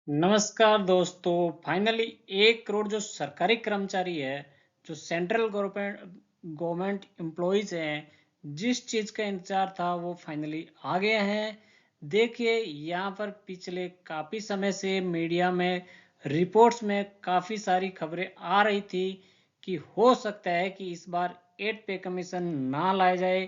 नमस्कार दोस्तों। फाइनली 1 करोड़ जो सरकारी कर्मचारी है, जो सेंट्रल गवर्नमेंट एम्प्लॉइज हैं, जिस चीज का इंतजार था वो फाइनली आ गया है। देखिए यहाँ पर पिछले काफी समय से मीडिया में रिपोर्ट्स में काफी सारी खबरें आ रही थी कि हो सकता है कि इस बार 8 पे कमीशन ना लाया जाए।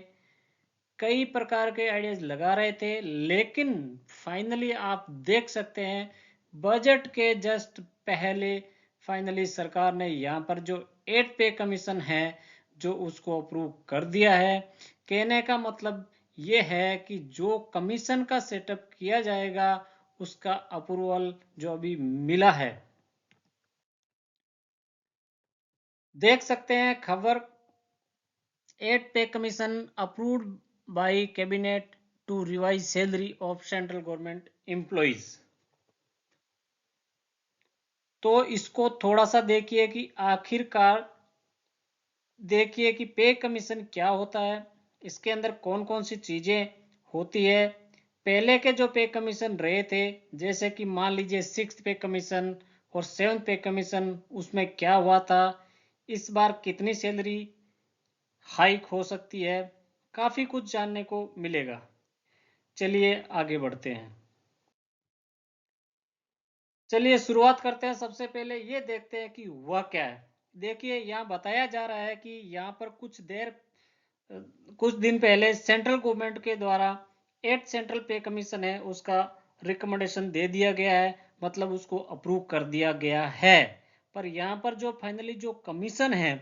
कई प्रकार के आइडियाज लगा रहे थे, लेकिन फाइनली आप देख सकते हैं बजट के जस्ट पहले फाइनली सरकार ने यहाँ पर जो 8 पे कमीशन है जो उसको अप्रूव कर दिया है। कहने का मतलब ये है कि जो कमीशन का सेटअप किया जाएगा उसका अप्रूवल जो अभी मिला है। देख सकते हैं खबर, 8 pay commission approved by cabinet to revise salary of central government employees. तो इसको थोड़ा सा देखिए कि आखिरकार देखिए कि पे कमीशन क्या होता है, इसके अंदर कौन कौन सी चीजें होती है। पहले के जो पे कमीशन रहे थे, जैसे कि मान लीजिए 6 पे कमीशन और 7 पे कमीशन, उसमें क्या हुआ था, इस बार कितनी सैलरी हाइक हो सकती है, काफी कुछ जानने को मिलेगा। चलिए आगे बढ़ते हैं। चलिए शुरुआत करते हैं। सबसे पहले ये देखते हैं कि वह क्या है। देखिए यहाँ बताया जा रहा है कि यहाँ पर कुछ दिन पहले सेंट्रल गवर्नमेंट के द्वारा 8 सेंट्रल पे कमीशन है उसका रिकमेंडेशन दे दिया गया है, मतलब उसको अप्रूव कर दिया गया है। पर यहाँ पर जो फाइनली जो कमीशन है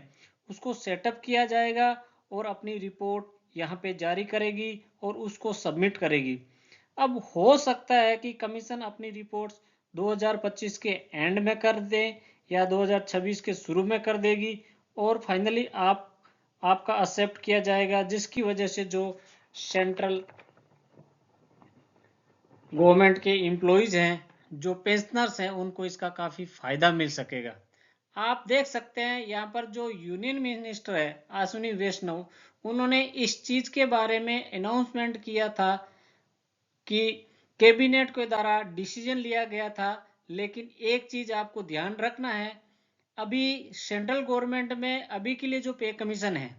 उसको सेटअप किया जाएगा और अपनी रिपोर्ट यहाँ पे जारी करेगी और उसको सबमिट करेगी। अब हो सकता है कि कमीशन अपनी रिपोर्ट्स 2025 के एंड में कर दे या 2026 के शुरू में कर देगी और फाइनली आपका एक्सेप्ट किया जाएगा, जिसकी वजह से जो सेंट्रल गवर्नमेंट के एम्प्लॉइज हैं, जो पेंशनर्स हैं, उनको इसका काफी फायदा मिल सकेगा। आप देख सकते हैं यहाँ पर जो यूनियन मिनिस्टर है अश्विनी वैष्णव, उन्होंने इस चीज के बारे में अनाउंसमेंट किया था कि कैबिनेट के द्वारा डिसीजन लिया गया था। लेकिन एक चीज आपको ध्यान रखना है, अभी सेंट्रल गवर्नमेंट में अभी के लिए जो पे कमीशन है,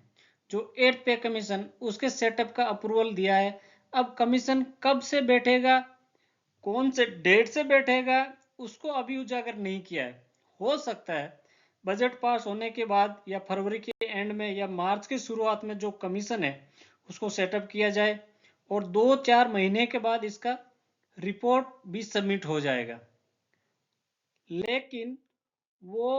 जो 8 पे कमीशन, उसके सेटअप का अप्रूवल दिया है। अब कमीशन कब से बैठेगा, कौन से डेट से बैठेगा, उसको अभी उजागर नहीं किया है। हो सकता है बजट पास होने के बाद या फरवरी के एंड में या मार्च की शुरुआत में जो कमीशन है उसको सेटअप किया जाए और 2-4 महीने के बाद इसका रिपोर्ट भी सबमिट हो जाएगा। लेकिन वो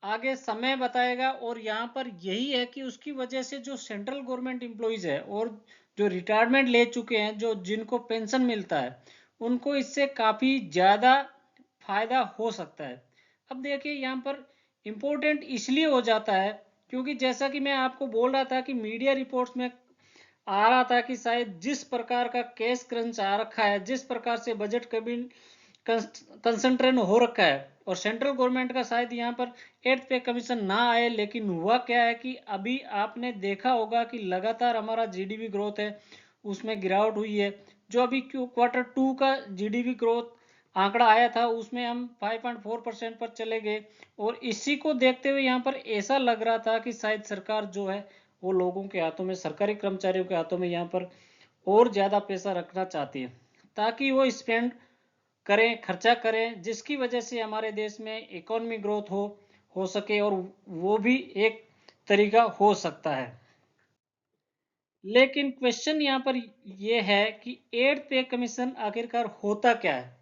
आगे समय बताएगा। और यहाँ पर यही है कि उसकी वजह से जो सेंट्रल गवर्नमेंट एम्प्लॉइज है और जो रिटायरमेंट ले चुके हैं, जो जिनको पेंशन मिलता है, उनको इससे काफी ज्यादा फायदा हो सकता है। अब देखिए यहाँ पर इम्पोर्टेंट इसलिए हो जाता है क्योंकि जैसा कि मैं आपको बोल रहा था कि मीडिया रिपोर्ट्स में आ रहा था कि शायद जिस प्रकार का कैश क्रंच आ रखा है, जिस प्रकार से बजट कंसंट्रेट हो रखा है, और सेंट्रल गवर्नमेंट का शायद यहाँ पर 8 पे कमीशन ना आए। लेकिन हुआ क्या है कि अभी आपने देखा होगा कि लगातार हमारा जीडीपी ग्रोथ है उसमें गिरावट हुई है। जो अभी Q2 का जीडीपी ग्रोथ आंकड़ा आया था उसमें हम 5.4% पर चले गए। और इसी को देखते हुए यहाँ पर ऐसा लग रहा था कि शायद सरकार जो है वो लोगों के हाथों में, सरकारी कर्मचारियों के हाथों में यहाँ पर और ज्यादा पैसा रखना चाहती है ताकि वो स्पेंड करें, खर्चा करें, जिसकी वजह से हमारे देश में इकोनॉमी ग्रोथ हो सके। और वो भी एक तरीका हो सकता है। लेकिन क्वेश्चन यहाँ पर ये है कि 8 पे कमीशन आखिरकार होता क्या है।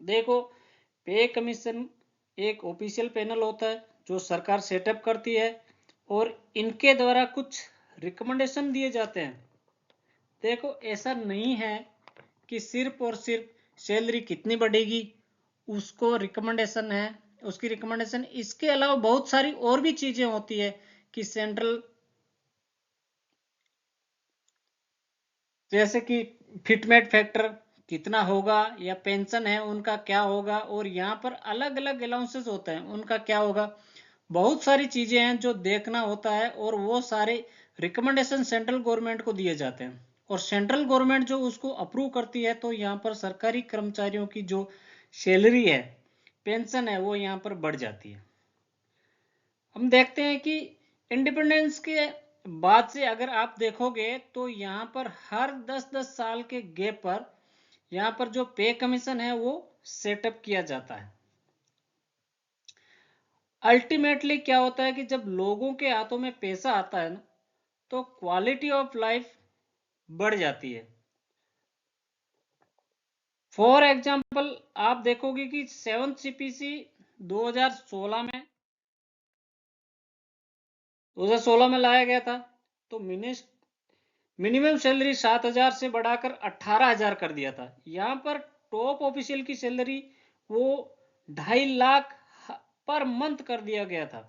देखो, पे कमीशन एक ऑफिशियल पैनल होता है जो सरकार सेटअप करती है और इनके द्वारा कुछ रिकमेंडेशन दिए जाते हैं। देखो, ऐसा नहीं है कि सिर्फ और सिर्फ सैलरी कितनी बढ़ेगी उसको रिकमेंडेशन है, उसकी रिकमेंडेशन। इसके अलावा बहुत सारी और भी चीजें होती है कि सेंट्रल, जैसे कि फिटमेट फैक्टर कितना होगा या पेंशन है उनका क्या होगा, और यहाँ पर अलग अलग अलाउंसेस होते हैं उनका क्या होगा। बहुत सारी चीजें हैं जो देखना होता है और वो सारे रिकमेंडेशन सेंट्रल गवर्नमेंट को दिए जाते हैं। और सेंट्रल गवर्नमेंट जो उसको अप्रूव करती है, तो यहाँ पर सरकारी कर्मचारियों की जो सैलरी है, पेंशन है, वो यहाँ पर बढ़ जाती है। हम देखते हैं कि इंडिपेंडेंस के बाद से अगर आप देखोगे तो यहाँ पर हर 10-10 साल के गैप पर यहाँ पर जो पे कमीशन है वो सेटअप किया जाता है। अल्टीमेटली क्या होता है कि जब लोगों के हाथों में पैसा आता है ना, तो क्वालिटी ऑफ लाइफ बढ़ जाती है। फॉर एग्जाम्पल आप देखोगे कि 7th सीपीसी 2016 में लाया गया था, तो मिनिमम सैलरी 7,000 से बढ़ाकर 18,000 कर दिया था। यहाँ पर टॉप ऑफिशियल की सैलरी वो 2.5 लाख पर मंथ कर दिया गया था।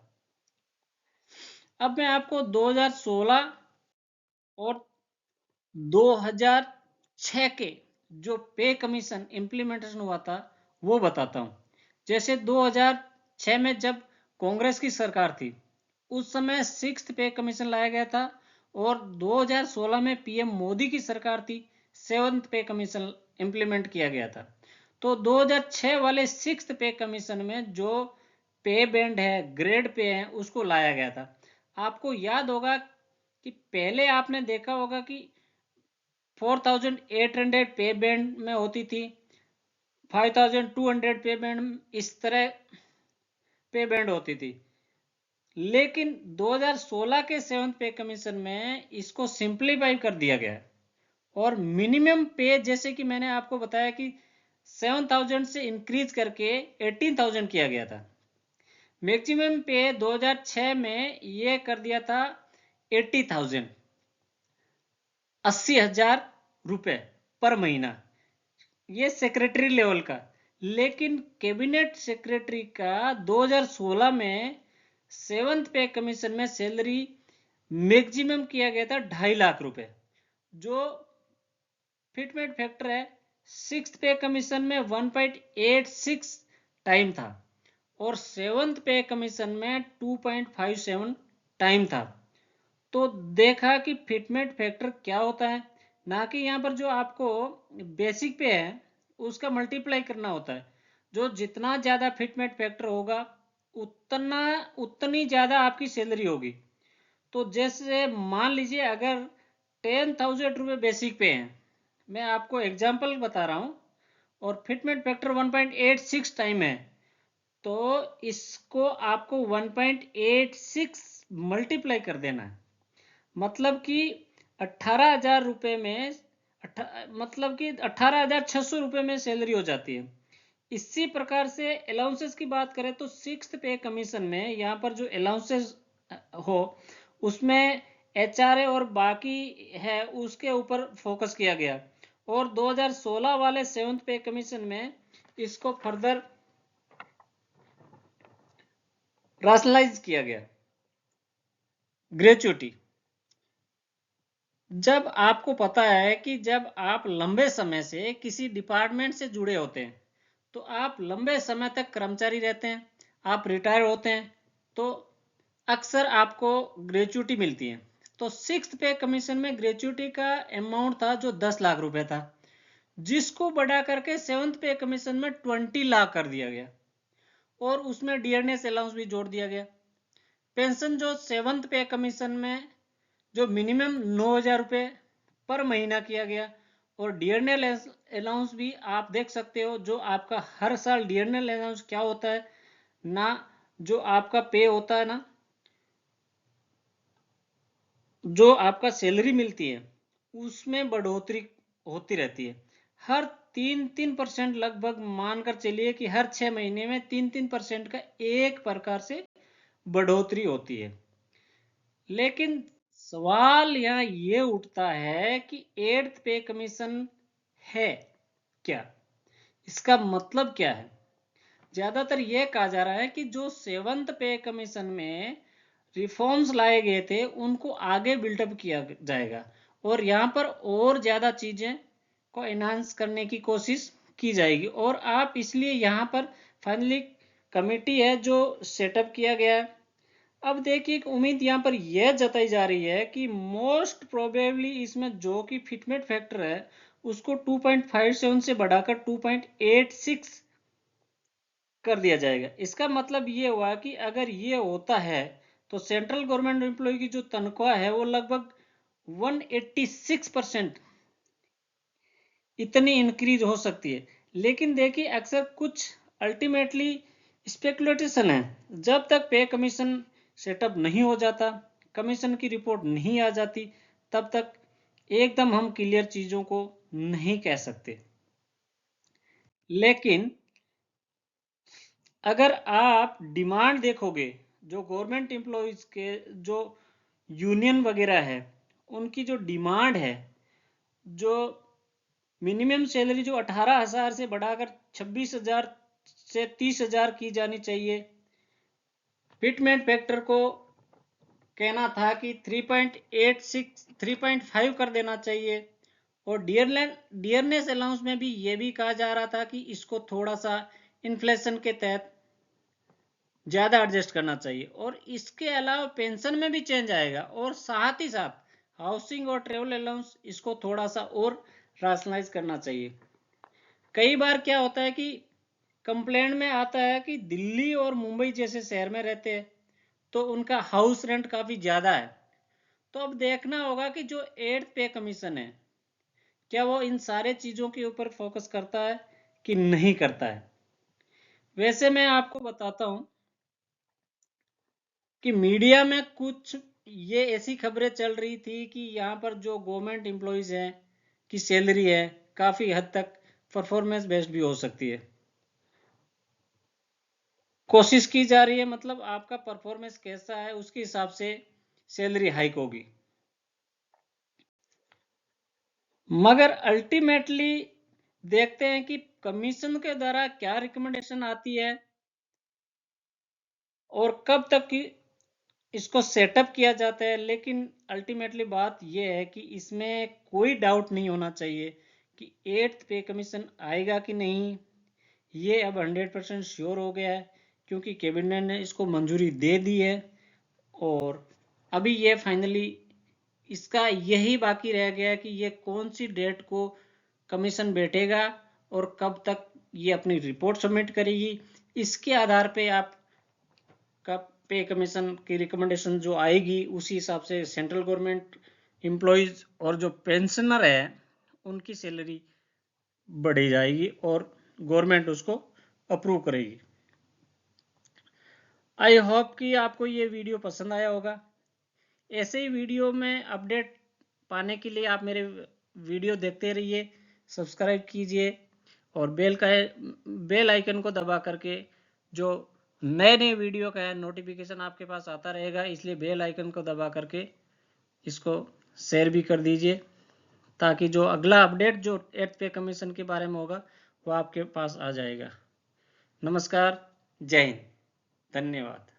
अब मैं आपको 2016 और 2006 के जो पे कमीशन इम्प्लीमेंटेशन हुआ था वो बताता हूँ। जैसे 2006 में जब कांग्रेस की सरकार थी, उस समय 6th पे कमीशन लाया गया था, और 2016 में पीएम मोदी की सरकार थी, 7th पे कमीशन इम्प्लीमेंट किया गया था। तो 2006 वाले 6th पे कमीशन में जो पे बैंड है, ग्रेड पे है, उसको लाया गया था। आपको याद होगा कि पहले आपने देखा होगा कि 4,800 पे बैंड में होती थी, 5,200 पे बैंड, इस तरह पे बैंड होती थी। लेकिन 2016 के 7th पे कमीशन में इसको सिंप्लीफाई कर दिया गया है, और मिनिमम पे जैसे कि मैंने आपको बताया कि 7,000 से इंक्रीज करके 18,000 किया गया था। मैक्सिमम पे 2006 में ये कर दिया था 80,000, 80,000 रुपए पर महीना, ये सेक्रेटरी लेवल का। लेकिन कैबिनेट सेक्रेटरी का 2016 में 7th पे कमीशन में सैलरी मैक्सिमम किया गया था 2.5 लाख रुपए, जो फिटमेंट फैक्टर है 6th पे कमीशन में 1.86 टाइम था, और 7th पे कमीशन में 2.57 टाइम था। तो देखा कि फिटमेंट फैक्टर क्या होता है, ना कि यहाँ पर जो आपको बेसिक पे है उसका मल्टीप्लाई करना होता है। जो जितना ज्यादा फिटमेंट फैक्टर होगा उतनी ज्यादा आपकी सैलरी होगी। तो जैसे मान लीजिए अगर 10,000 रुपये बेसिक पे हैं, मैं आपको एग्जांपल बता रहा हूँ, और फिटमेंट फैक्टर 1.86 टाइम है, तो इसको आपको 1.86 मल्टीप्लाई कर देना है। मतलब कि 18,000 रुपये में मतलब कि 18,600 रुपये में सैलरी हो जाती है। इसी प्रकार से अलाउंसेस की बात करें तो 6th पे कमीशन में यहाँ पर जो अलाउंसेस हो उसमें एचआरए और बाकी है उसके ऊपर फोकस किया गया, और 2016 वाले 7th पे कमीशन में इसको फर्दर राशनलाइज किया गया। ग्रेचुइटी, जब आपको पता है कि जब आप लंबे समय से किसी डिपार्टमेंट से जुड़े होते हैं, तो आप लंबे समय तक कर्मचारी रहते हैं, आप रिटायर होते हैं, तो अक्सर आपको ग्रेचुइटी मिलती है। तो 6th पे कमीशन में ग्रेचुइटी का अमाउंट था जो 10 लाख रुपए था, जिसको बढ़ा करके 7th पे कमीशन में 20 लाख कर दिया गया, और उसमें डियरनेस अलाउंस भी जोड़ दिया गया। पेंशन जो 7th पे कमीशन में जो मिनिमम 9,000 रुपये पर महीना किया गया, और डियरनेल अलाउंस भी आप देख सकते हो, जो आपका हर साल डियरनेल अलाउंस क्या होता है ना, जो आपका पे होता है ना, जो आपका सैलरी मिलती है उसमें बढ़ोतरी होती रहती है। हर 3-3% लगभग मानकर चलिए कि हर 6 महीने में 3-3% का एक प्रकार से बढ़ोतरी होती है। लेकिन सवाल यहाँ ये उठता है कि 8th पे कमीशन है क्या, इसका मतलब क्या है। ज्यादातर ये कहा जा रहा है कि जो 7th पे कमीशन में रिफॉर्म्स लाए गए थे उनको आगे बिल्डअप किया जाएगा, और यहाँ पर और ज्यादा चीजें को एनहांस करने की कोशिश की जाएगी। और आप इसलिए यहाँ पर फाइनली कमेटी है जो सेटअप किया गया है, अब देखिए एक उम्मीद यहाँ पर यह जताई जा रही है कि मोस्ट प्रोबेबली इसमें जो कि फिटमेंट फैक्टर है उसको 2.57 से बढ़ाकर 2.86 कर दिया जाएगा। इसका मतलब ये हुआ कि अगर ये होता है तो सेंट्रल गवर्नमेंट एम्प्लॉय की जो तनख्वाह है वो लगभग 186% इतनी इंक्रीज हो सकती है। लेकिन देखिए अक्सर कुछ अल्टीमेटली स्पेकुलेशन है, जब तक पे कमीशन सेटअप नहीं हो जाता, कमीशन की रिपोर्ट नहीं आ जाती, तब तक एकदम हम क्लियर चीजों को नहीं कह सकते। लेकिन अगर आप डिमांड देखोगे, जो गवर्नमेंट एम्प्लॉयज के जो यूनियन वगैरह है उनकी जो डिमांड है, जो मिनिमम सैलरी जो 18,000 से बढ़ाकर 26,000 से 30,000 की जानी चाहिए। फिटमेंट फैक्टर को कहना था कि 3.86 3.5 कर देना चाहिए, और डियरनेस अलाउंस में भी ये भी कहा जा रहा था कि इसको थोड़ा सा इन्फ्लेशन के तहत ज्यादा एडजस्ट करना चाहिए, और इसके अलावा पेंशन में भी चेंज आएगा, और साथ ही साथ हाउसिंग और ट्रेवल अलाउंस इसको थोड़ा सा और राशनलाइज करना चाहिए। कई बार क्या होता है कि कंप्लेंट में आता है कि दिल्ली और मुंबई जैसे शहर में रहते हैं तो उनका हाउस रेंट काफी ज्यादा है। तो अब देखना होगा कि जो 8th पे कमीशन है क्या वो इन सारे चीजों के ऊपर फोकस करता है कि नहीं करता है। वैसे मैं आपको बताता हूं कि मीडिया में कुछ ये ऐसी खबरें चल रही थी कि यहाँ पर जो गवर्नमेंट एम्प्लॉयज हैं की सैलरी है काफी हद तक परफॉर्मेंस बेस्ड भी हो सकती है। कोशिश की जा रही है, मतलब आपका परफॉर्मेंस कैसा है उसके हिसाब से सैलरी हाइक होगी। मगर अल्टीमेटली देखते हैं कि कमीशन के द्वारा क्या रिकमेंडेशन आती है और कब तक की इसको सेटअप किया जाता है। लेकिन अल्टीमेटली बात यह है कि इसमें कोई डाउट नहीं होना चाहिए कि 8th पे कमीशन आएगा कि नहीं, ये अब 100% श्योर हो गया है, क्योंकि कैबिनेट ने इसको मंजूरी दे दी है। और अभी ये फाइनली इसका यही बाकी रह गया कि ये कौन सी डेट को कमीशन बैठेगा और कब तक ये अपनी रिपोर्ट सबमिट करेगी। इसके आधार पे आप का पे कमीशन की रिकमेंडेशन जो आएगी उसी हिसाब से सेंट्रल गवर्नमेंट एम्प्लॉयज और जो पेंशनर है उनकी सैलरी बढ़ी जाएगी और गवर्नमेंट उसको अप्रूव करेगी। आई होप कि आपको ये वीडियो पसंद आया होगा। ऐसे ही वीडियो में अपडेट पाने के लिए आप मेरे वीडियो देखते रहिए, सब्सक्राइब कीजिए और बेल आइकन को दबा करके जो नए नए वीडियो का है नोटिफिकेशन आपके पास आता रहेगा। इसलिए बेल आइकन को दबा करके इसको शेयर भी कर दीजिए, ताकि जो अगला अपडेट जो 8th पे कमीशन के बारे में होगा वो आपके पास आ जाएगा। नमस्कार, जय हिंद, धन्यवाद।